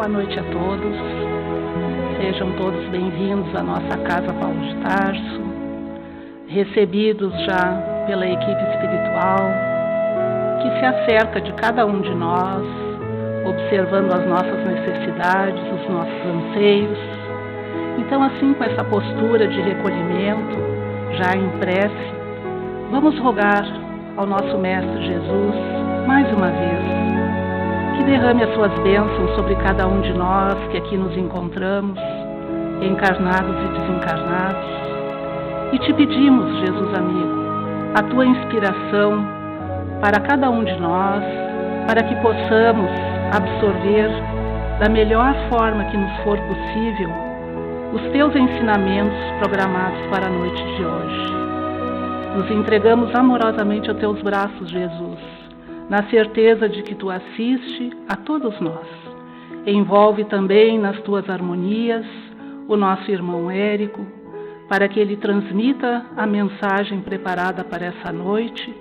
Boa noite a todos. Sejam todos bem-vindos à nossa Casa Paulo de Tarso, recebidos já pela equipe espiritual, que se acerca de cada um de nós, observando as nossas necessidades, os nossos anseios. Então, assim, com essa postura de recolhimento, já em prece, vamos rogar ao nosso Mestre Jesus, mais uma vez, que derrame as suas bênçãos sobre cada um de nós que aqui nos encontramos, encarnados e desencarnados. E te pedimos, Jesus amigo, a tua inspiração para cada um de nós, para que possamos absorver da melhor forma que nos for possível os teus ensinamentos programados para a noite de hoje. Nos entregamos amorosamente aos teus braços, Jesus, na certeza de que tu assiste a todos nós. Envolve também nas tuas harmonias o nosso irmão Érico, para que ele transmita a mensagem preparada para essa noite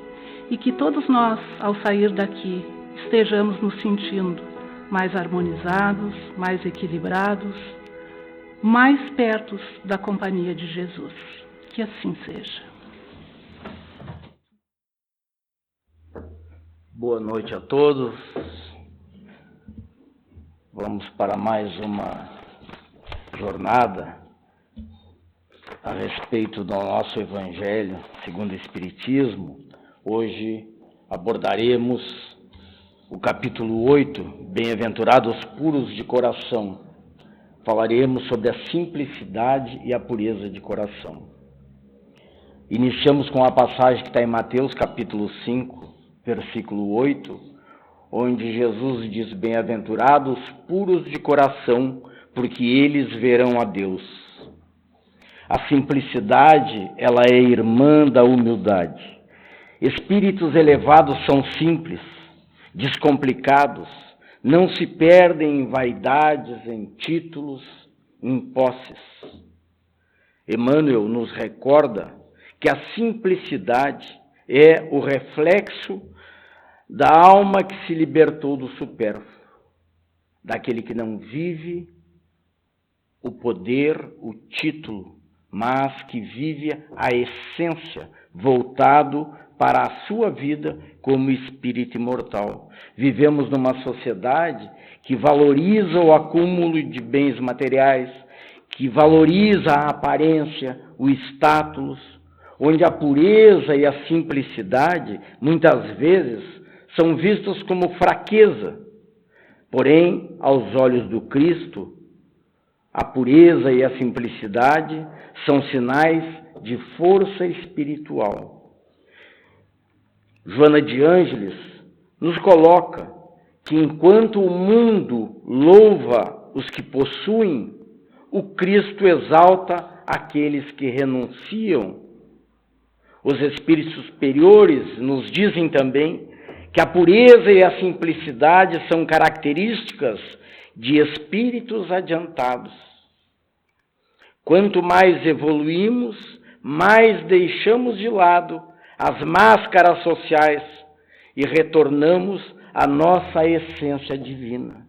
e que todos nós, ao sair daqui, estejamos nos sentindo mais harmonizados, mais equilibrados, mais perto da companhia de Jesus. Que assim seja. Boa noite a todos. Vamos para mais uma jornada a respeito do nosso Evangelho segundo o Espiritismo. Hoje abordaremos o capítulo 8, Bem-aventurados puros de coração. Falaremos sobre a simplicidade e a pureza de coração. Iniciamos com a passagem que está em Mateus capítulo 5, versículo 8, onde Jesus diz: bem-aventurados puros de coração, porque eles verão a Deus. A simplicidade, ela é irmã da humildade. Espíritos elevados são simples, descomplicados, não se perdem em vaidades, em títulos, em posses. Emmanuel nos recorda que a simplicidade é o reflexo da alma que se libertou do supérfluo, daquele que não vive o poder, o título, mas que vive a essência, voltado para a sua vida como espírito imortal. Vivemos numa sociedade que valoriza o acúmulo de bens materiais, que valoriza a aparência, o status, onde a pureza e a simplicidade, muitas vezes, são vistos como fraqueza. Porém, aos olhos do Cristo, a pureza e a simplicidade são sinais de força espiritual. Joana de Ângeles nos coloca que enquanto o mundo louva os que possuem, o Cristo exalta aqueles que renunciam. Os espíritos superiores nos dizem também que a pureza e a simplicidade são características de espíritos adiantados. Quanto mais evoluímos, mais deixamos de lado as máscaras sociais e retornamos à nossa essência divina.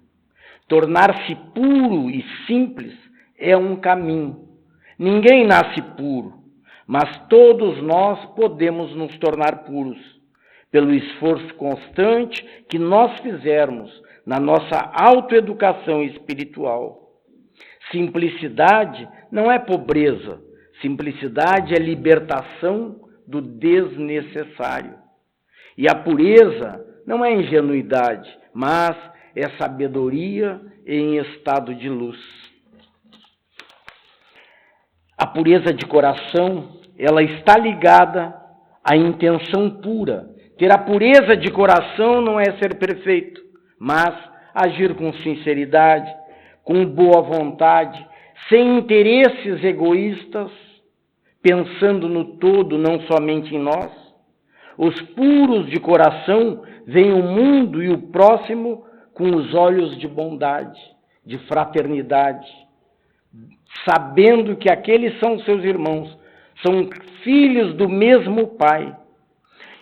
Tornar-se puro e simples é um caminho. Ninguém nasce puro, mas todos nós podemos nos tornar puros pelo esforço constante que nós fizermos na nossa autoeducação espiritual. Simplicidade não é pobreza, simplicidade é libertação do desnecessário. E a pureza não é ingenuidade, mas é sabedoria em estado de luz. A pureza de coração, ela está ligada à intenção pura. Ter a pureza de coração não é ser perfeito, mas agir com sinceridade, com boa vontade, sem interesses egoístas, pensando no todo, não somente em nós. Os puros de coração veem o mundo e o próximo com os olhos de bondade, de fraternidade, sabendo que aqueles são seus irmãos, são filhos do mesmo Pai.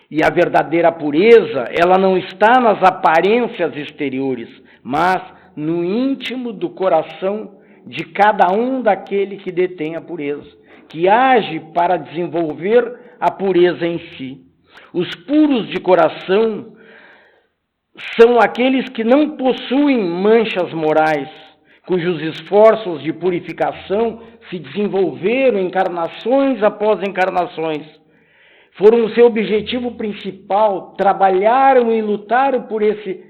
E a verdadeira pureza, ela não está nas aparências exteriores, mas no íntimo do coração de cada um daquele que detém a pureza, que age para desenvolver a pureza em si. Os puros de coração são aqueles que não possuem manchas morais, cujos esforços de purificação se desenvolveram encarnações após encarnações. Foram o seu objetivo principal, trabalharam e lutaram por esse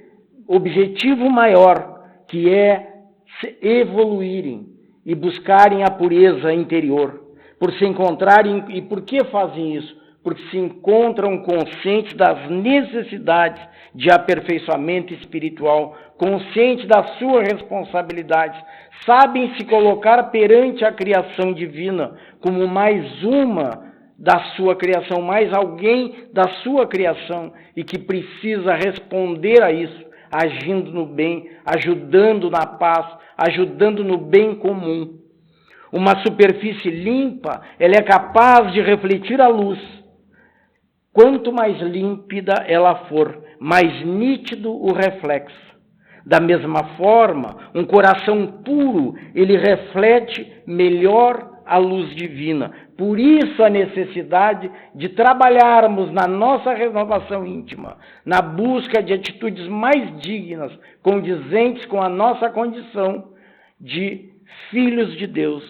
objetivo maior, que é evoluírem e buscarem a pureza interior, por se encontrarem. E por que fazem isso? Porque se encontram conscientes das necessidades de aperfeiçoamento espiritual, conscientes da sua responsabilidade, sabem se colocar perante a criação divina como mais uma da sua criação, mais alguém da sua criação, e que precisa responder a isso, agindo no bem, ajudando na paz, ajudando no bem comum. Uma superfície limpa, ela é capaz de refletir a luz. Quanto mais límpida ela for, mais nítido o reflexo. Da mesma forma, um coração puro, ele reflete melhor a luz divina. Por isso a necessidade de trabalharmos na nossa renovação íntima, na busca de atitudes mais dignas, condizentes com a nossa condição de filhos de Deus.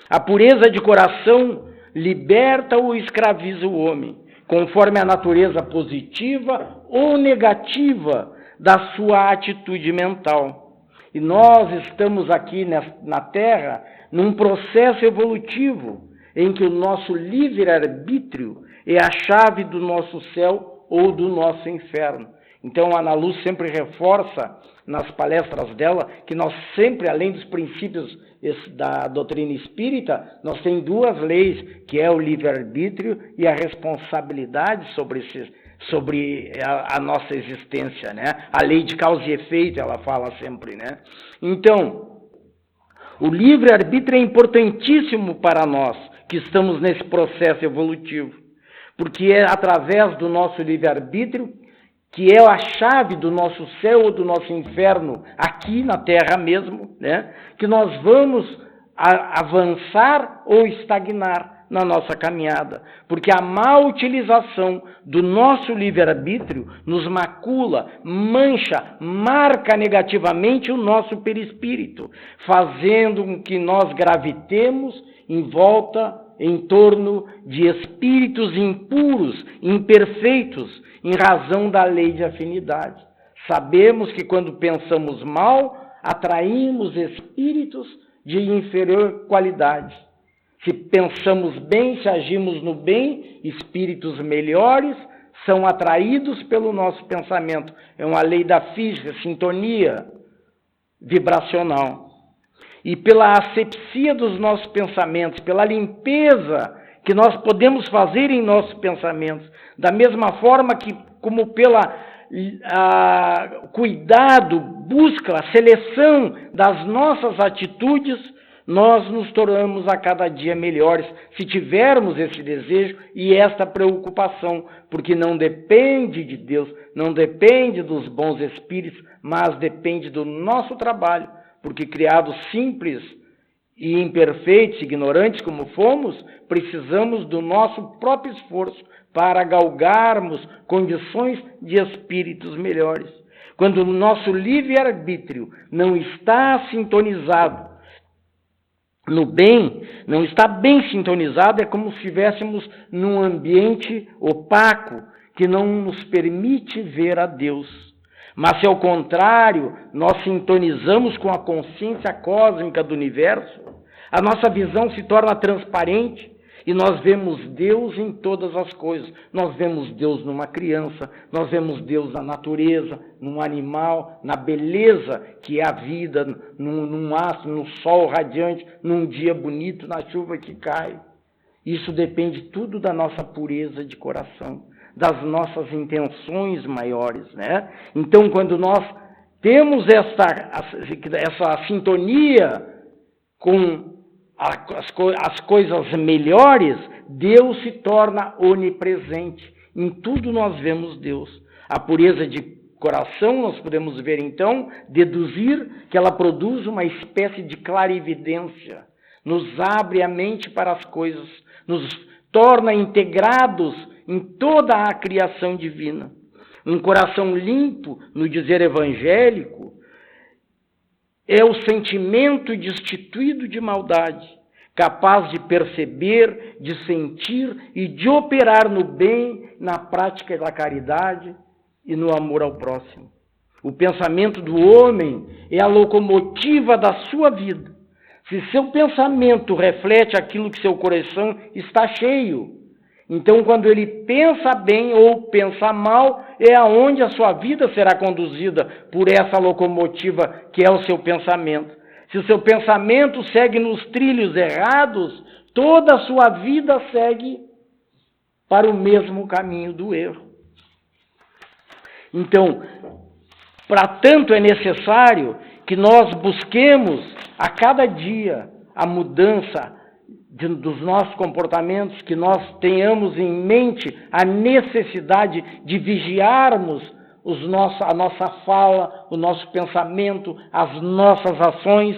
A pureza de coração liberta ou escraviza o homem, conforme a natureza positiva ou negativa da sua atitude mental. E nós estamos aqui na Terra num processo evolutivo em que o nosso livre-arbítrio é a chave do nosso céu ou do nosso inferno. Então, a Ana Luz sempre reforça nas palestras dela que nós sempre, além dos princípios da doutrina espírita, nós temos duas leis, que é o livre-arbítrio e a responsabilidade sobre a nossa existência, né? A lei de causa e efeito, ela fala sempre, né? Então, o livre-arbítrio é importantíssimo para nós que estamos nesse processo evolutivo, porque é através do nosso livre-arbítrio que é a chave do nosso céu ou do nosso inferno, aqui na Terra mesmo, né? Que nós vamos avançar ou estagnar na nossa caminhada, porque a má utilização do nosso livre-arbítrio nos macula, mancha, marca negativamente o nosso perispírito, fazendo com que nós gravitemos em torno de espíritos impuros, imperfeitos, em razão da lei de afinidade. Sabemos que quando pensamos mal, atraímos espíritos de inferior qualidade. Se pensamos bem, se agimos no bem, espíritos melhores são atraídos pelo nosso pensamento. É uma lei da física, sintonia vibracional. E pela asepsia dos nossos pensamentos, pela limpeza que nós podemos fazer em nossos pensamentos, da mesma forma que, como pela cuidado, busca, seleção das nossas atitudes, nós nos tornamos a cada dia melhores, se tivermos esse desejo e esta preocupação, porque não depende de Deus, não depende dos bons espíritos, mas depende do nosso trabalho, porque criados simples e imperfeitos, ignorantes como fomos, precisamos do nosso próprio esforço para galgarmos condições de espíritos melhores. Quando o nosso livre-arbítrio não está sintonizado no bem, não está bem sintonizado, é como se estivéssemos num ambiente opaco que não nos permite ver a Deus. Mas se ao contrário, nós sintonizamos com a consciência cósmica do universo, a nossa visão se torna transparente e nós vemos Deus em todas as coisas. Nós vemos Deus numa criança, nós vemos Deus na natureza, num animal, na beleza que é a vida, num astro, no sol radiante, num dia bonito, na chuva que cai. Isso depende tudo da nossa pureza de coração, das nossas intenções maiores, né? Então, quando nós temos essa sintonia com as coisas melhores, Deus se torna onipresente. Em tudo nós vemos Deus. A pureza de coração, nós podemos ver então, deduzir que ela produz uma espécie de clarividência, nos abre a mente para as coisas, nos torna integrados em toda a criação divina. Um coração limpo, no dizer evangélico, é o sentimento destituído de maldade, capaz de perceber, de sentir e de operar no bem, na prática da caridade e no amor ao próximo. O pensamento do homem é a locomotiva da sua vida. Se seu pensamento reflete aquilo que seu coração está cheio, então quando ele pensa bem ou pensa mal, é aonde a sua vida será conduzida por essa locomotiva que é o seu pensamento. Se o seu pensamento segue nos trilhos errados, toda a sua vida segue para o mesmo caminho do erro. Então, para tanto é necessário que nós busquemos a cada dia a mudança dos nossos comportamentos, que nós tenhamos em mente a necessidade de vigiarmos a nossa fala, o nosso pensamento, as nossas ações.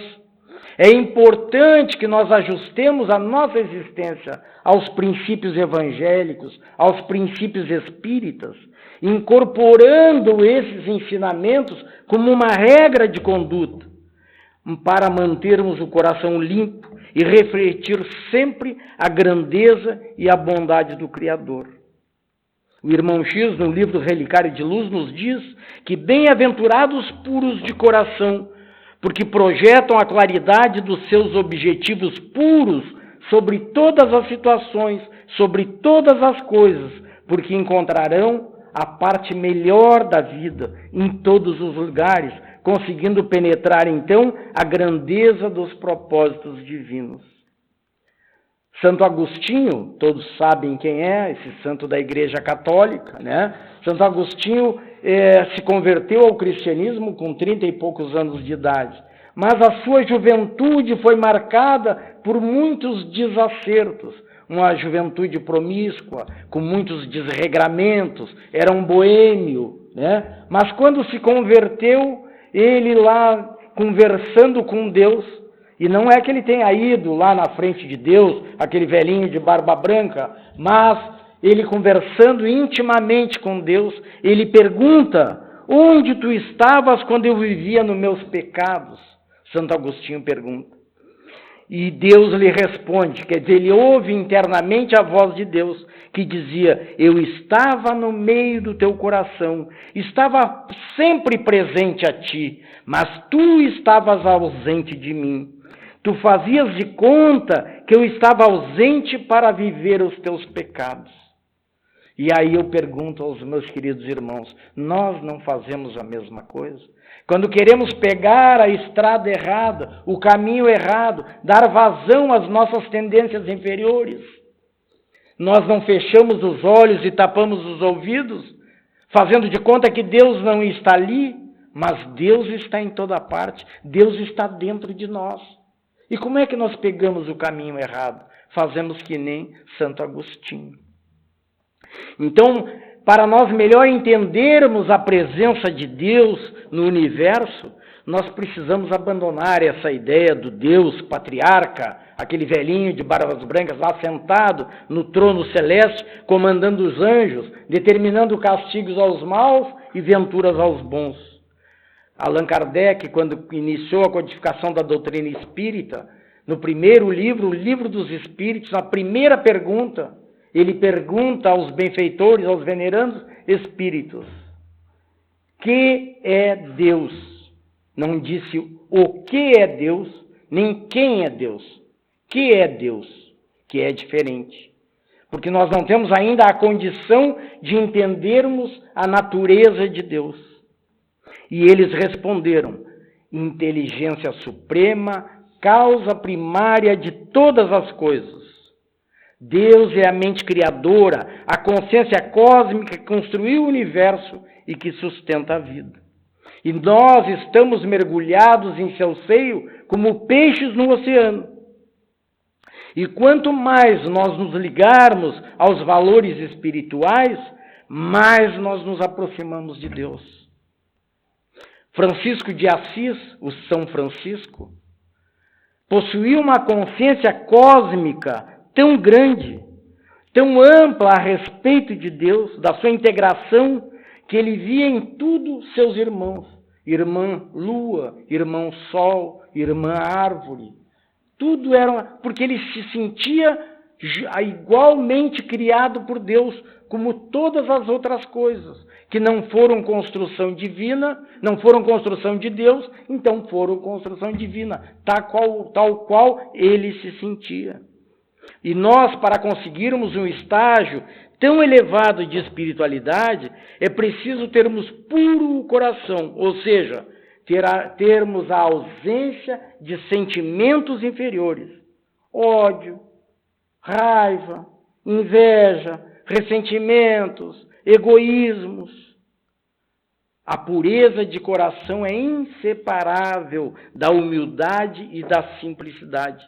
É importante que nós ajustemos a nossa existência aos princípios evangélicos, aos princípios espíritas, incorporando esses ensinamentos como uma regra de conduta, para mantermos o coração limpo e refletir sempre a grandeza e a bondade do Criador. O irmão X, no livro Relicário de Luz, nos diz que bem-aventurados puros de coração, porque projetam a claridade dos seus objetivos puros sobre todas as situações, sobre todas as coisas, porque encontrarão a parte melhor da vida em todos os lugares, conseguindo penetrar, então, a grandeza dos propósitos divinos. Santo Agostinho, todos sabem quem é, esse santo da Igreja Católica, né? Santo Agostinho se converteu ao cristianismo com 30 e poucos anos de idade, mas a sua juventude foi marcada por muitos desacertos, uma juventude promíscua, com muitos desregramentos, era um boêmio, né? Mas quando se converteu, ele lá conversando com Deus, e não é que ele tenha ido lá na frente de Deus, aquele velhinho de barba branca, mas ele conversando intimamente com Deus, ele pergunta: onde tu estavas quando eu vivia nos meus pecados? Santo Agostinho pergunta. E Deus lhe responde, quer dizer, ele ouve internamente a voz de Deus, que dizia: eu estava no meio do teu coração, estava sempre presente a ti, mas tu estavas ausente de mim. Tu fazias de conta que eu estava ausente para viver os teus pecados. E aí eu pergunto aos meus queridos irmãos, nós não fazemos a mesma coisa? Quando queremos pegar a estrada errada, o caminho errado, dar vazão às nossas tendências inferiores, nós não fechamos os olhos e tapamos os ouvidos, fazendo de conta que Deus não está ali, mas Deus está em toda parte, Deus está dentro de nós. E como é que nós pegamos o caminho errado? Fazemos que nem Santo Agostinho. Então, para nós melhor entendermos a presença de Deus no universo, nós precisamos abandonar essa ideia do Deus patriarca, aquele velhinho de barbas brancas lá sentado no trono celeste, comandando os anjos, determinando castigos aos maus e venturas aos bons. Allan Kardec, quando iniciou a codificação da doutrina espírita, no primeiro livro, o Livro dos Espíritos, na primeira pergunta, ele pergunta aos benfeitores, aos venerandos espíritos: que é Deus? Não disse o que é Deus, nem quem é Deus. Que é Deus? Que é diferente. Porque nós não temos ainda a condição de entendermos a natureza de Deus. E eles responderam: inteligência suprema, causa primária de todas as coisas. Deus é a mente criadora, a consciência cósmica que construiu o universo e que sustenta a vida. E nós estamos mergulhados em seu seio como peixes no oceano. E quanto mais nós nos ligarmos aos valores espirituais, mais nós nos aproximamos de Deus. Francisco de Assis, o São Francisco, possuía uma consciência cósmica tão grande, tão ampla a respeito de Deus, da sua integração, que ele via em tudo seus irmãos. Irmã lua, irmão sol, irmã árvore. Tudo era porque ele se sentia igualmente criado por Deus, como todas as outras coisas, que não foram construção divina, não foram construção de Deus, então foram construção divina, tal qual ele se sentia. E nós, para conseguirmos um estágio tão elevado de espiritualidade, é preciso termos puro coração, ou seja, termos a ausência de sentimentos inferiores, ódio, raiva, inveja, ressentimentos, egoísmos. A pureza de coração é inseparável da humildade e da simplicidade.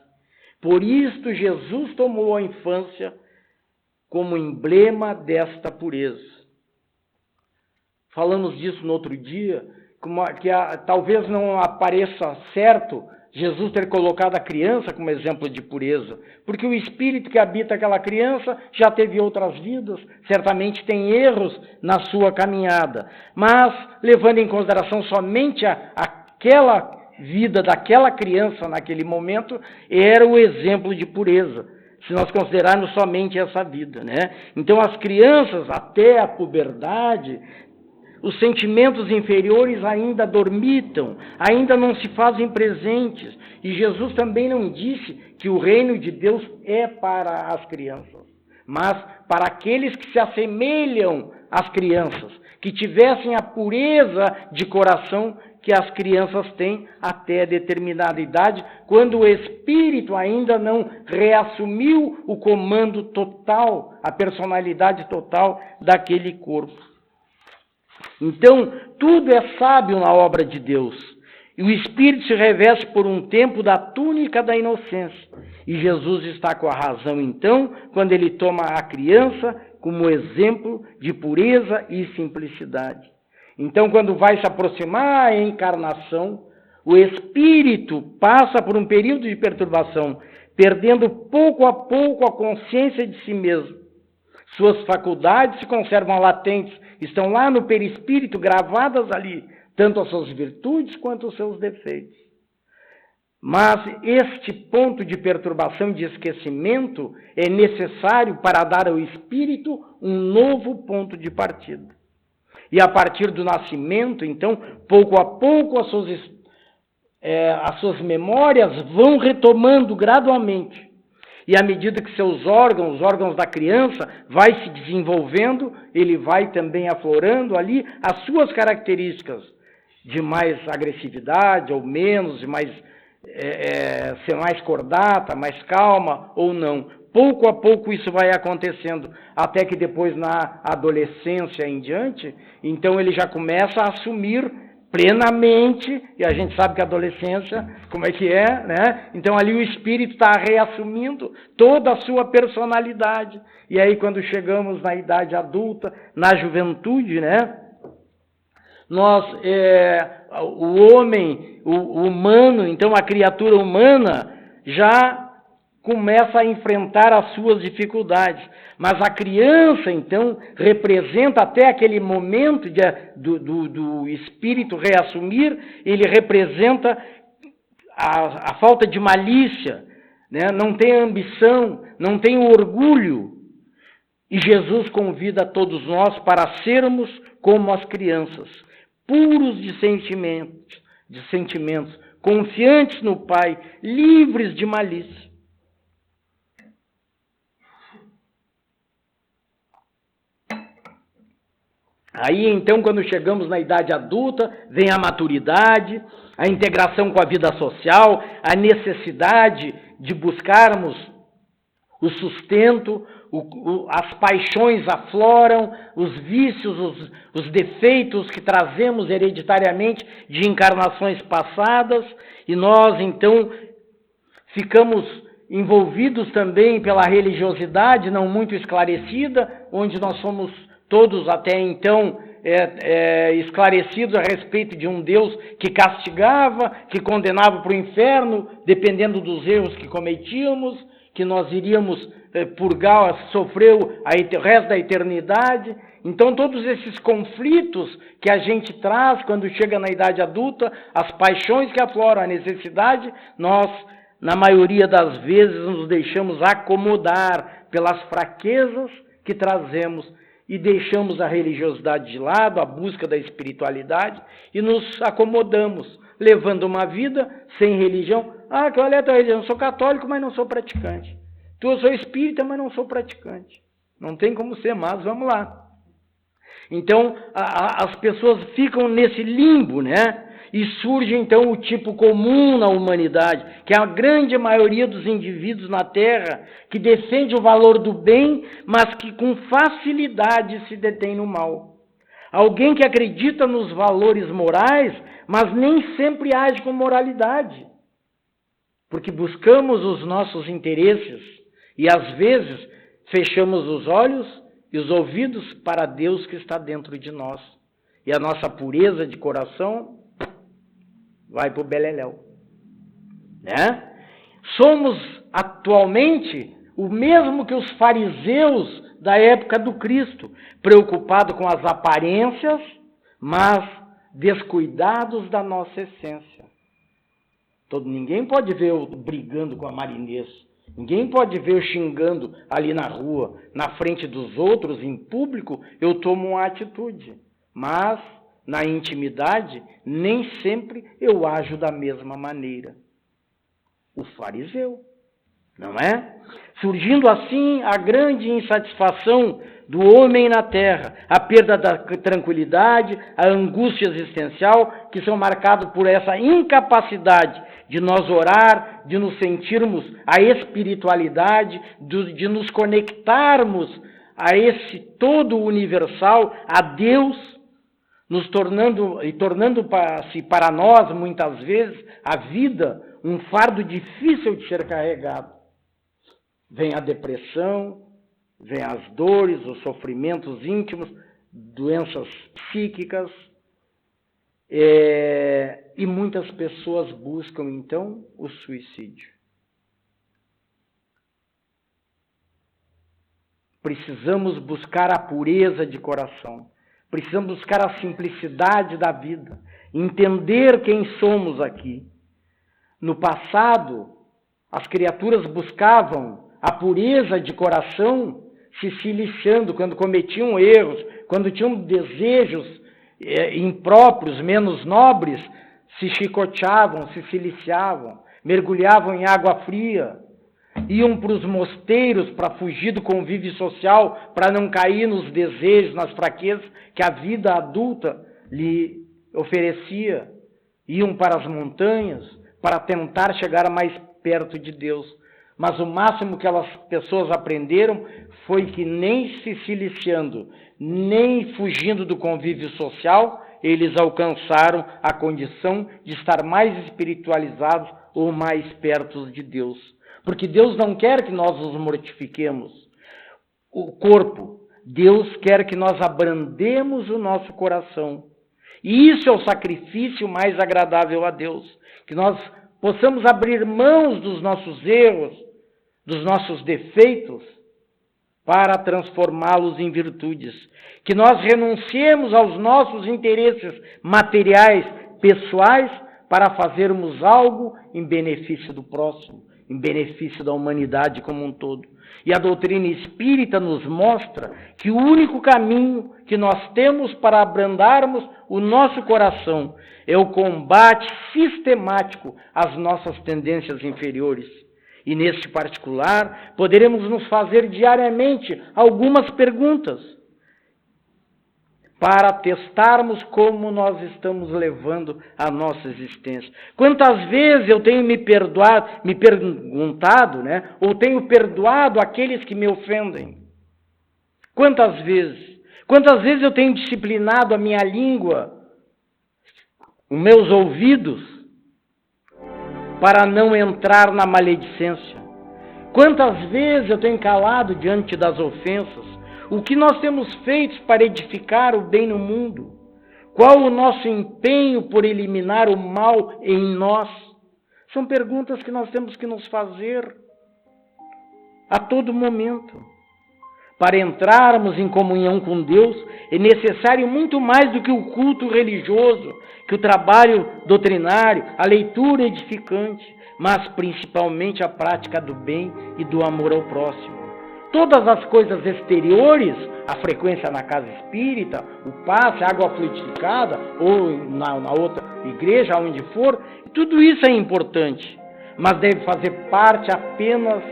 Por isto, Jesus tomou a infância como emblema desta pureza. Falamos disso no outro dia, talvez não apareça certo Jesus ter colocado a criança como exemplo de pureza, porque o espírito que habita aquela criança já teve outras vidas, certamente tem erros na sua caminhada, mas levando em consideração somente aquela vida daquela criança naquele momento, era o exemplo de pureza, se nós considerarmos somente essa vida, né? Então as crianças, até a puberdade, os sentimentos inferiores ainda dormitam, ainda não se fazem presentes. E Jesus também não disse que o reino de Deus é para as crianças, mas para aqueles que se assemelham às crianças, que tivessem a pureza de coração que as crianças têm até determinada idade, quando o espírito ainda não reassumiu o comando total, a personalidade total daquele corpo. Então, tudo é sábio na obra de Deus. E o Espírito se reveste por um tempo da túnica da inocência. E Jesus está com a razão, então, quando ele toma a criança como exemplo de pureza e simplicidade. Então, quando vai se aproximar a encarnação, o Espírito passa por um período de perturbação, perdendo pouco a pouco a consciência de si mesmo. Suas faculdades se conservam latentes, estão lá no perispírito, gravadas ali, tanto as suas virtudes quanto os seus defeitos. Mas este ponto de perturbação e de esquecimento é necessário para dar ao espírito um novo ponto de partida. E a partir do nascimento, então, pouco a pouco as suas memórias vão retomando gradualmente. E à medida que os órgãos da criança, vai se desenvolvendo, ele vai também aflorando ali as suas características de mais agressividade ou menos, de mais, ser mais cordata, mais calma ou não. Pouco a pouco isso vai acontecendo, até que depois na adolescência em diante, então ele já começa a assumir plenamente, e a gente sabe que a adolescência, como é que é, né? Então ali o espírito está reassumindo toda a sua personalidade. E aí quando chegamos na idade adulta, na juventude, né? O homem, o humano, então a criatura humana já começa a enfrentar as suas dificuldades. Mas a criança, então, representa até aquele momento do espírito reassumir, ele representa a falta de malícia, né? Não tem ambição, não tem orgulho. E Jesus convida todos nós para sermos como as crianças, puros de sentimentos, confiantes no Pai, livres de malícia. Aí, então, quando chegamos na idade adulta, vem a maturidade, a integração com a vida social, a necessidade de buscarmos o sustento, as paixões afloram, os vícios, os defeitos que trazemos hereditariamente de encarnações passadas, e nós, então, ficamos envolvidos também pela religiosidade não muito esclarecida, onde nós somos todos até então esclarecidos a respeito de um Deus que castigava, que condenava para o inferno, dependendo dos erros que cometíamos, que nós iríamos purgar, sofrer o resto da eternidade. Então, todos esses conflitos que a gente traz quando chega na idade adulta, as paixões que afloram, a necessidade, nós, na maioria das vezes, nos deixamos acomodar pelas fraquezas que trazemos e deixamos a religiosidade de lado, a busca da espiritualidade, e nos acomodamos, levando uma vida sem religião. Qual é a tua religião? Eu sou católico, mas não sou praticante. Eu sou espírita, mas não sou praticante. Não tem como ser, mas vamos lá. Então, as pessoas ficam nesse limbo, né? E surge, então, o tipo comum na humanidade, que é a grande maioria dos indivíduos na Terra, que defende o valor do bem, mas que com facilidade se detém no mal. Alguém que acredita nos valores morais, mas nem sempre age com moralidade. Porque buscamos os nossos interesses e, às vezes, fechamos os olhos e os ouvidos para Deus que está dentro de nós. E a nossa pureza de coração vai para o beleléu. Né? Somos atualmente o mesmo que os fariseus da época do Cristo, preocupados com as aparências, mas descuidados da nossa essência. Ninguém pode ver eu brigando com a Marinês. Ninguém pode ver eu xingando ali na rua, na frente dos outros, em público, eu tomo uma atitude. Mas, na intimidade, nem sempre eu ajo da mesma maneira. O fariseu, não é? Surgindo assim a grande insatisfação do homem na terra, a perda da tranquilidade, a angústia existencial, que são marcados por essa incapacidade de nós orar, de nos sentirmos a espiritualidade, de nos conectarmos a esse todo universal, a Deus, tornando-se para nós, muitas vezes, a vida um fardo difícil de ser carregado. Vem a depressão, vem as dores, os sofrimentos íntimos, doenças psíquicas, e muitas pessoas buscam, então, o suicídio. Precisamos buscar a pureza de coração. Precisamos buscar a simplicidade da vida. Entender quem somos aqui. No passado, as criaturas buscavam a pureza de coração se lixando quando cometiam erros, quando tinham desejos impróprios, menos nobres, se chicoteavam, se siliciavam, mergulhavam em água fria, iam para os mosteiros para fugir do convívio social, para não cair nos desejos, nas fraquezas que a vida adulta lhe oferecia, iam para as montanhas para tentar chegar mais perto de Deus. Mas o máximo que aquelas pessoas aprenderam foi que nem se siliciando, nem fugindo do convívio social, eles alcançaram a condição de estar mais espiritualizados ou mais perto de Deus. Porque Deus não quer que nós nos mortifiquemos o corpo. Deus quer que nós abrandemos o nosso coração. E isso é o sacrifício mais agradável a Deus. Que nós possamos abrir mãos dos nossos erros, dos nossos defeitos, para transformá-los em virtudes. Que nós renunciemos aos nossos interesses materiais, pessoais, para fazermos algo em benefício do próximo, em benefício da humanidade como um todo. E a doutrina espírita nos mostra que o único caminho que nós temos para abrandarmos o nosso coração é o combate sistemático às nossas tendências inferiores. E neste particular, poderemos nos fazer diariamente algumas perguntas para testarmos como nós estamos levando a nossa existência. Quantas vezes eu tenho me perguntado, né, ou tenho perdoado aqueles que me ofendem? Quantas vezes? Quantas vezes eu tenho disciplinado a minha língua, os meus ouvidos, para não entrar na maledicência? Quantas vezes eu tenho calado diante das ofensas? O que nós temos feito para edificar o bem no mundo? Qual o nosso empenho por eliminar o mal em nós? São perguntas que nós temos que nos fazer a todo momento. Para entrarmos em comunhão com Deus, é necessário muito mais do que o culto religioso, que o trabalho doutrinário, a leitura edificante, mas principalmente a prática do bem e do amor ao próximo. Todas as coisas exteriores, a frequência na casa espírita, o passe, a água fluidificada, ou na outra igreja, onde for, tudo isso é importante, mas deve fazer parte apenas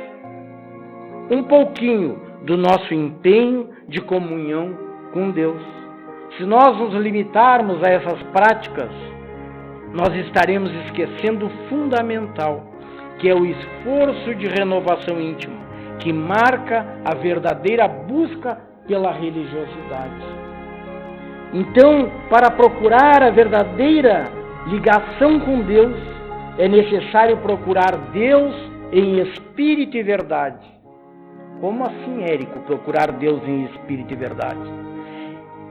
um pouquinho do nosso empenho de comunhão com Deus. Se nós nos limitarmos a essas práticas, nós estaremos esquecendo o fundamental, que é o esforço de renovação íntima, que marca a verdadeira busca pela religiosidade. Então, para procurar a verdadeira ligação com Deus, é necessário procurar Deus em espírito e verdade. Como assim, Érico, procurar Deus em espírito e verdade?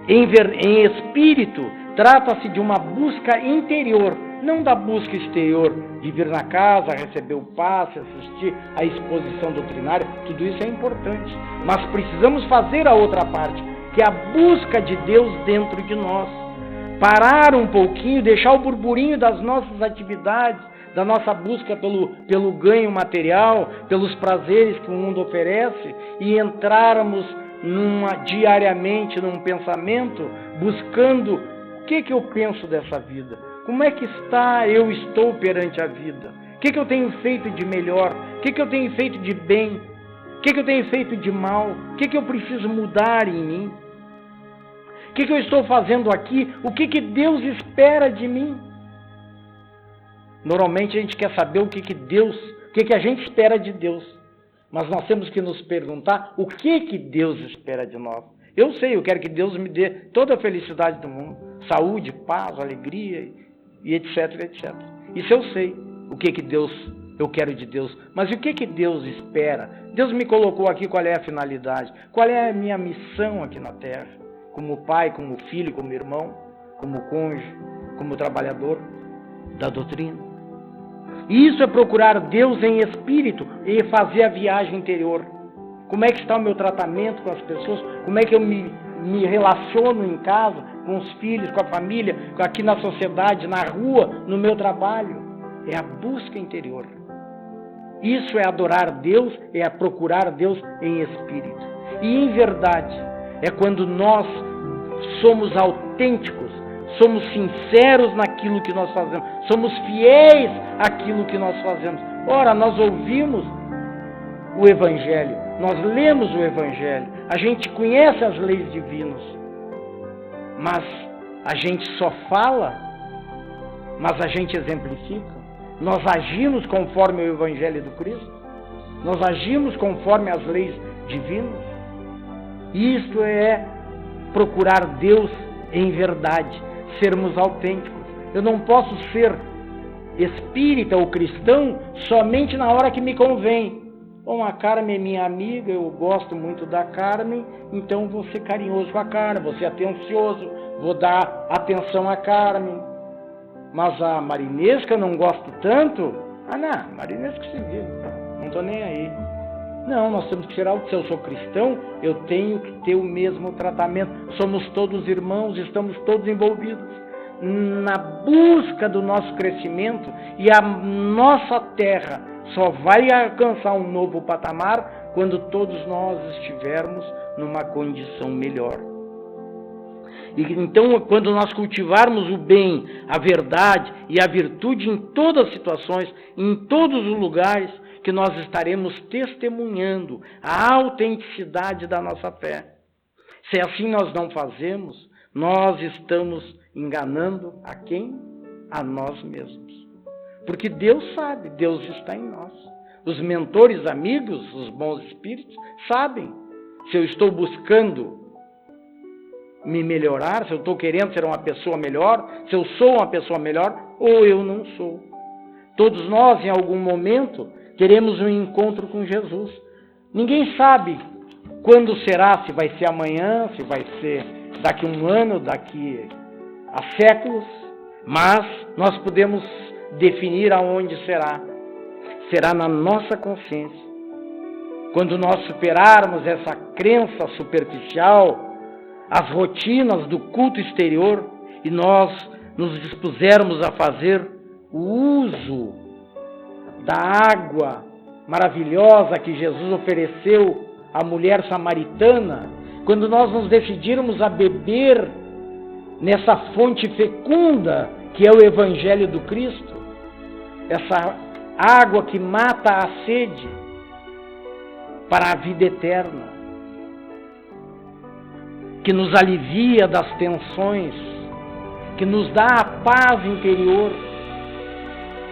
Em espírito, trata-se de uma busca interior, não da busca exterior, de vir na casa, receber o passe, assistir à exposição doutrinária, tudo isso é importante. Mas precisamos fazer a outra parte, que é a busca de Deus dentro de nós. Parar um pouquinho, deixar o burburinho das nossas atividades, da nossa busca pelo ganho material, pelos prazeres que o mundo oferece, e entrarmos diariamente num pensamento, buscando o que eu penso dessa vida, como é que eu estou perante a vida, o que eu tenho feito de melhor, o que eu tenho feito de bem, o que eu tenho feito de mal, o que eu preciso mudar em mim, o que eu estou fazendo aqui, o que Deus espera de mim. Normalmente a gente quer saber o que a gente espera de Deus. Mas nós temos que nos perguntar o que Deus espera de nós. Eu sei, eu quero que Deus me dê toda a felicidade do mundo. Saúde, paz, alegria e etc, etc. Isso eu sei, o que eu quero de Deus. Mas o que Deus espera? Deus me colocou aqui, qual é a finalidade? Qual é a minha missão aqui na Terra? Como pai, como filho, como irmão, como cônjuge, como trabalhador da doutrina. Isso é procurar Deus em espírito e fazer a viagem interior. Como é que está o meu tratamento com as pessoas? Como é que eu me relaciono em casa, com os filhos, com a família, aqui na sociedade, na rua, no meu trabalho? É a busca interior. Isso é adorar Deus, é procurar Deus em espírito. E em verdade, é quando nós somos autênticos, somos sinceros naquilo que nós fazemos, somos fiéis àquilo que nós fazemos. Ora, nós ouvimos o Evangelho, nós lemos o Evangelho, a gente conhece as leis divinas, mas a gente só fala, mas a gente exemplifica, nós agimos conforme o Evangelho do Cristo, nós agimos conforme as leis divinas. Isto é procurar Deus em verdade, sermos autênticos. Eu não posso ser espírita ou cristão somente na hora que me convém. Bom, a Carmen é minha amiga, eu gosto muito da Carmen, então vou ser carinhoso com a Carmen, vou ser atencioso, vou dar atenção à Carmen. Mas a Marinesca eu não gosto tanto. Não, Marinesca se vive, não estou nem aí. Não, nós temos que ser alto. Se eu sou cristão, eu tenho que ter o mesmo tratamento. Somos todos irmãos, estamos todos envolvidos na busca do nosso crescimento, e a nossa terra só vai alcançar um novo patamar quando todos nós estivermos numa condição melhor. E então, quando nós cultivarmos o bem, a verdade e a virtude em todas as situações, em todos os lugares, que nós estaremos testemunhando a autenticidade da nossa fé. Se assim nós não fazemos, nós estamos enganando a quem? A nós mesmos. Porque Deus sabe, Deus está em nós. Os mentores amigos, os bons espíritos, sabem se eu estou buscando me melhorar, se eu estou querendo ser uma pessoa melhor, se eu sou uma pessoa melhor ou eu não sou. Todos nós, em algum momento, teremos um encontro com Jesus. Ninguém sabe quando será, se vai ser amanhã, se vai ser daqui a um ano, daqui a séculos, mas nós podemos definir aonde será. Será na nossa consciência. Quando nós superarmos essa crença superficial, as rotinas do culto exterior, e nós nos dispusermos a fazer o uso da água maravilhosa que Jesus ofereceu à mulher samaritana, quando nós nos decidirmos a beber nessa fonte fecunda que é o Evangelho do Cristo, essa água que mata a sede para a vida eterna, que nos alivia das tensões, que nos dá a paz interior,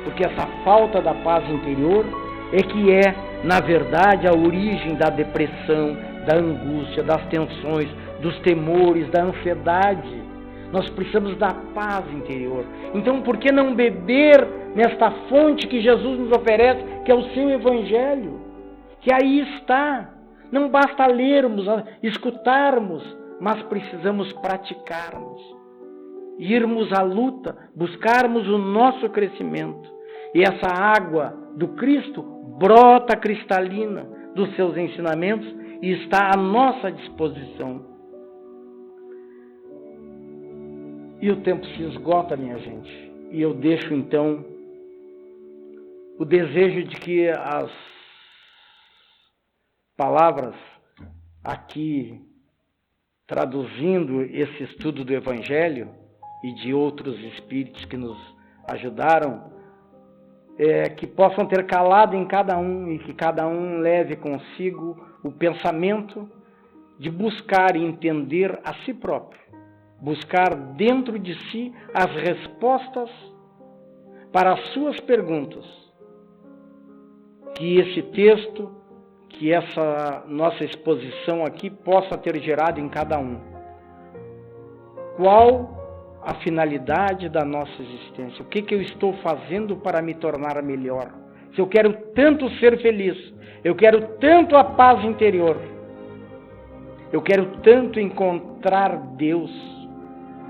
porque essa falta da paz interior é que é, na verdade, a origem da depressão, da angústia, das tensões, dos temores, da ansiedade. Nós precisamos da paz interior. Então, por que não beber nesta fonte que Jesus nos oferece, que é o seu Evangelho? Que aí está. Não basta lermos, escutarmos, mas precisamos praticarmos. Irmos à luta, buscarmos o nosso crescimento. E essa água do Cristo brota cristalina dos seus ensinamentos e está à nossa disposição. E o tempo se esgota, minha gente. E eu deixo, então, o desejo de que as palavras aqui, traduzindo esse estudo do Evangelho e de outros espíritos que nos ajudaram, que possam ter calado em cada um e que cada um leve consigo o pensamento de buscar e entender a si próprio, buscar dentro de si as respostas para as suas perguntas. Que esse texto, que essa nossa exposição aqui possa ter gerado em cada um. Qual a finalidade da nossa existência? O que eu estou fazendo para me tornar melhor? Se eu quero tanto ser feliz, eu quero tanto a paz interior, eu quero tanto encontrar Deus,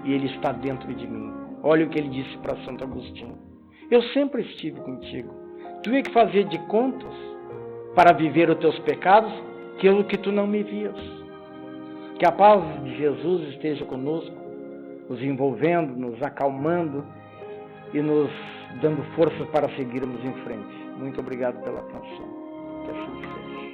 e Ele está dentro de mim. Olha o que ele disse para Santo Agostinho: eu sempre estive contigo, tu é que fazia de contas para viver os teus pecados, que tu não me vias. Que a paz de Jesus esteja conosco, nos envolvendo, nos acalmando e nos dando forças para seguirmos em frente. Muito obrigado pela atenção. Que assim seja.